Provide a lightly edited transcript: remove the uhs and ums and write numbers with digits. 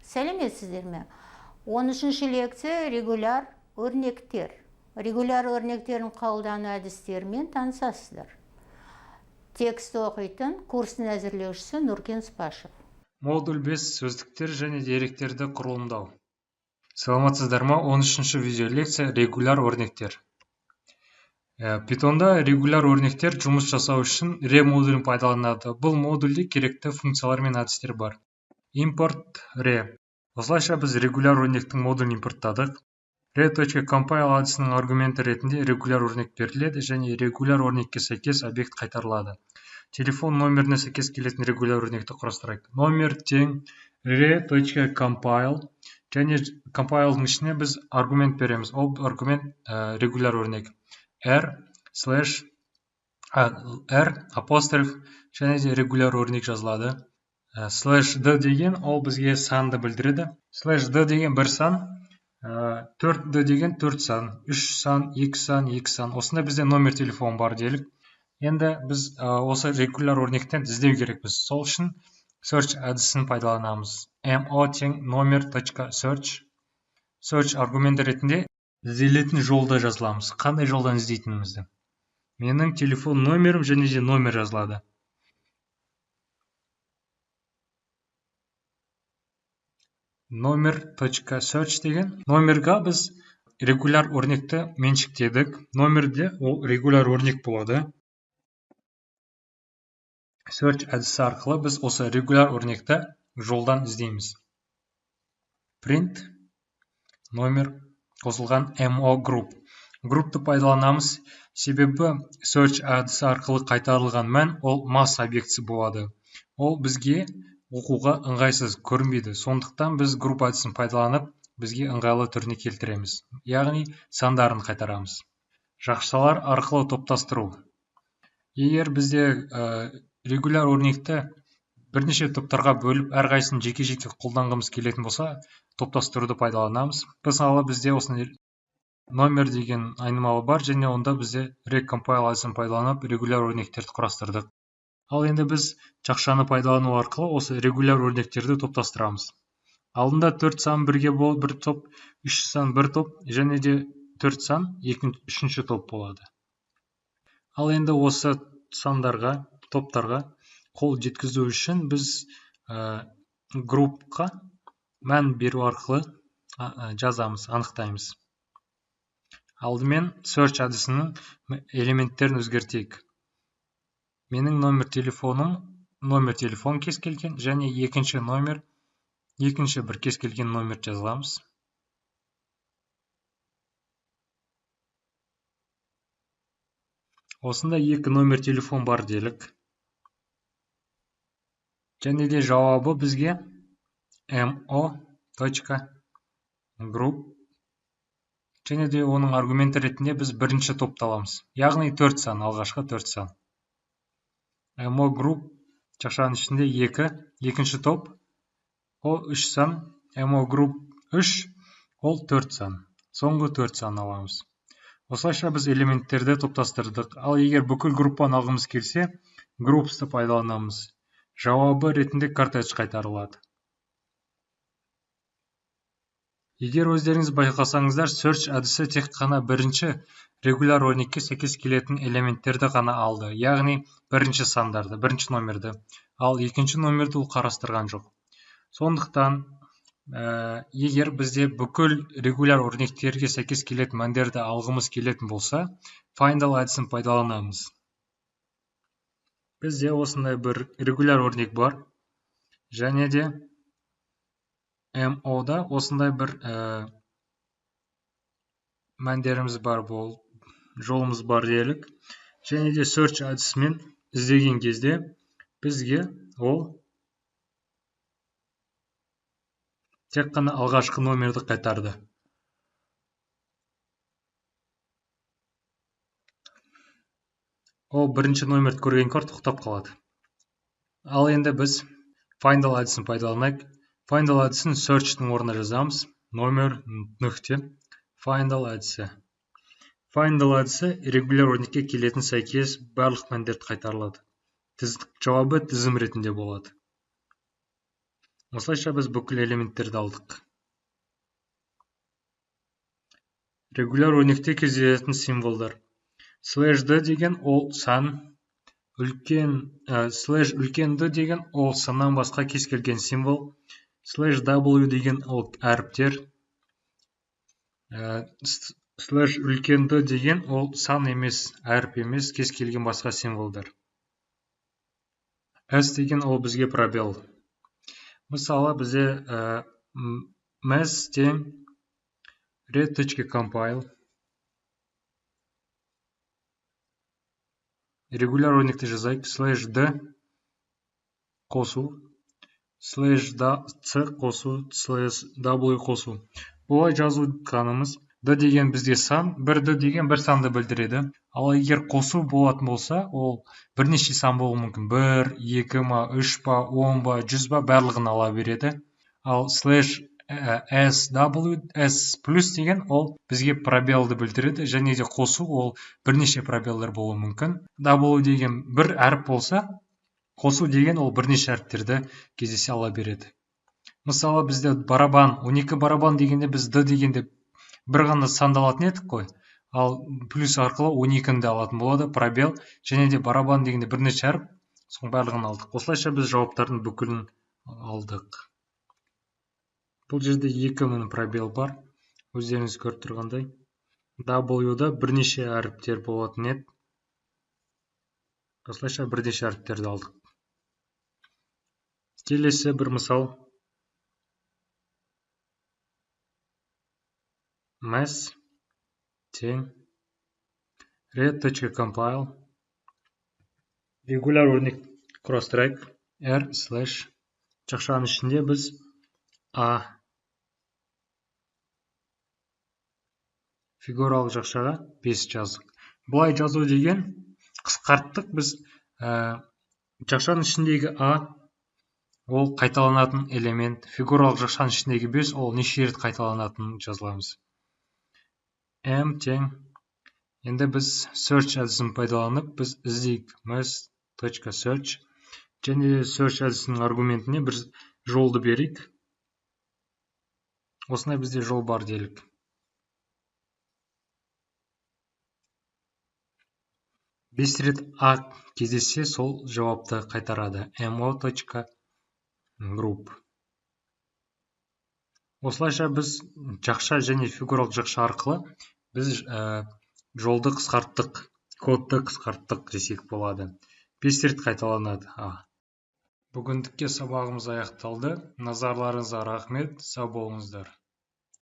Сәлеметсіздер ме? 13-ші лекция регуляр өрнектер. Регуляр өрнектерін қолдану әдістерімен танысасыздар. Текст оқитын курстың әзірлеушісі Нұркен Спашев. Модуль 5 сөздіктер және деректерді құрылымдау. Саламатсыздар ма? 13-ші видео лекция регуляр өрнектер. Питонда регуляр өрнектер жұмыс жасау үшін ре модулін пайдаланады. Бұл модульде керекті функциялар мен әдістер бар. Импорт ре. Осылайша біз регуляр өрнектің модулін импорттадық. Re.compile әдісінің аргументі ретінде регуляр өрнек беріледі және регуляр өрнекке сәйкес объект қайтарылады. Телефон номеріне сәйкес келетін регуляр өрнекті құрастырайық. Номер тең re.compile және compile-дың ішіне біз аргумент береміз. Ол аргумент регуляр өрнек. r апостроф және де регуляр өрнек жазылады. /d деген ол бізге санды білдіреді. /d деген бір сан, 4d деген 4 сан, 3 сан, 2 сан, 2 сан. Осында бізде номер телефон бар делік. Енді біз осы регуляр өрнектен іздеу керекпіз. Сол үшін search әдісін пайдаланамыз. mo тең номер.search. Search аргументі ретінде ізделетін жолды жазыламыз. Қандай жолдан іздейтінімізді. Менің телефон номерім және де номер жазылады. Номер.search деген номерға біз регуляр өрнекті меншіктедік. Номерде ол регуляр өрнек болады. Search әдісі арқылы біз осы регуляр өрнекті жолдан іздейміз. Print номер қосылған mo group. Группты пайдаланамыз, себебі search әдісі арқылы қайтарылған мән ол масс объектісі болады. Ол бізге оқуға ыңғайсыз көрінбейді. Сондықтан біз групп әдісін пайдаланып, бізге ыңғайлы түріне келтіреміз. Яғни сандарын қайтарамыз. Жақшалар арқылы топтастыру. Егер бізде регуляр өрнекті бірнеше топтарға бөліп, әрқайсысын жеке-жеке қолданғымыз келетін болса, топтастыруды пайдаланамыз. Мысалы, бізде осындай номер деген айнымалы бар, және онда бізде recompile әдісін пайдаланып, регуляр өрнектерді құрастырдық. Ал енді біз жақшаны пайдалану арқылы осы регуляр өрнектерді топтастырамыз. Алдында 4 сан бірге болып бір топ, 3 сан бір топ, және де 4 сан үшінші топ болады. Ал енді осы сандарға, топтарға қол жеткізу үшін біз группқа мән беру арқылы жазамыз, анықтаймыз. Алдымен search әдісінің элементтерін өзгертейік. Менің номер телефон кез келген, және екінші бір кез келген номер жазыламыз. Осында екі номер телефон бар делік. Және де жауабы бізге mo.group. Және де оның аргументі ретінде біз бірінші топты аламыз. Яғни 4 сан, алғашқы 4 сан. mo group жақшаның ішінде 2, екінші топ, ол 3 сан, mo group 3, ол 4 сан. Соңғы 4 сан аламыз. Осылайша біз элементтерді топтастырдық. Ал егер бүкіл группаны алғымыз келсе, groups'ты пайдаланамыз. Жауабы ретінде картедж қайтарылады. Егер өздеріңіз байқасаңыздар, search әдісі тек қана бірінші регуляр өрнекке сәйкес келетін элементтерді ғана алды. Яғни бірінші сандарды, бірінші номерді. Ал екінші номерді ол қарастырған жоқ. Сондықтан, егер бізде бүкіл регуляр өрнектерге сәйкес келетін мәндерді алғымыз келетін болса, find-all әдісін пайдаланамыз. Бізде осындай бір регуляр өрнек бар. Және де mo-да осындай бір мәндеріміз бар, бұл жолымыз бар делік. Және де search әдісімен іздеген кезде бізге ол тек қана алғашқы номерді қайтарды. Ол бірінші номерді көрген қар тоқтап қалады. Ал енді біз find-all әдісін пайдаланайық. Find-all әдісін search-тің орнына жазамыз. Номер нүкте find-all әдісі. Find-all әдісі регуляр өрнекке келетін сәйкес барлық мәндерді қайтарылады. Жауабы тізім ретінде болады. Осылайша біз бүкіл элементтерді алдық. Регуляр өрнекте кездесетін символдар. /d деген ол сан, слэш үлкен д деген ол саннан басқа кез келген символ, /w деген ол әріптер, слэш үлкен д деген ол сан емес, әріп емес, кез келген басқа символдар. S деген ол бізге пробел. Мысалы бізде mass тең red.compile. Регуляр өрнекті жазайық. /d қосу, /c қосу, /w қосу. Бұлай жазу қанымыз. D деген бізде сан, бір D деген бір санды білдіреді. Ал егер қосу болатын болса, ол бірнеше сан болуы мүмкін. 1, 2 ма, 3 па, 10 ба, 100 ба, барлығын ала береді. Ал /sw, s плюс деген ол бізге пробелді білдіреді, және де қосу ол бірнеше пробелдер болуы мүмкін. W деген бір әріп болса, қосу деген ол бірнеше әріптерді кездесе ала береді. Мысалы бізде барабан, 12 барабан дегенде біз D дегенде бір ғана санды алатын едік қой. Ал плюс арқылы 12-ді алатын болады, пробел, және де барабан дегенде бірнеше әріп, соның барлығын алдық. Осылайша біз жауаптардың бүкілін алдық. Бұл жерде 2 пробел бар. Өздеріңіз көріп тұрғандай. W-да бірнеше әріптер болатын еді. Осылайша бірнеше әріптерді алдық. Келесі бір мысал. Mass тең red.compile. Регуляр өрнек cross-track r/ жақшаның ішінде біз a фигуралық жақшаға 5 жаздық. Бұлай жазу деген қысқарттық. Біз жақшаның ішіндегі a ол қайталанатын элемент, фигуралық жақшаның ішіндегі 5 ол неше рет қайталанатын жазыламыз. M тең. Енді біз search әдісін пайдаланып, біз іздейік mass.search. Және search әдісінің аргументіне бір жолды берейік. Осындай бізде жол бар делік. Бес рет A кездессе сол жауапты қайтарады. mo.group. Осылайша біз жақша және фигуралық жақша арқылы біз жолды қысқарттық, кодты қысқарттық десек болады. 5 рет қайталанады. Бүгіндікке сабағымыз аяқталды. Назарларыңызға рахмет. Сау болыңыздар.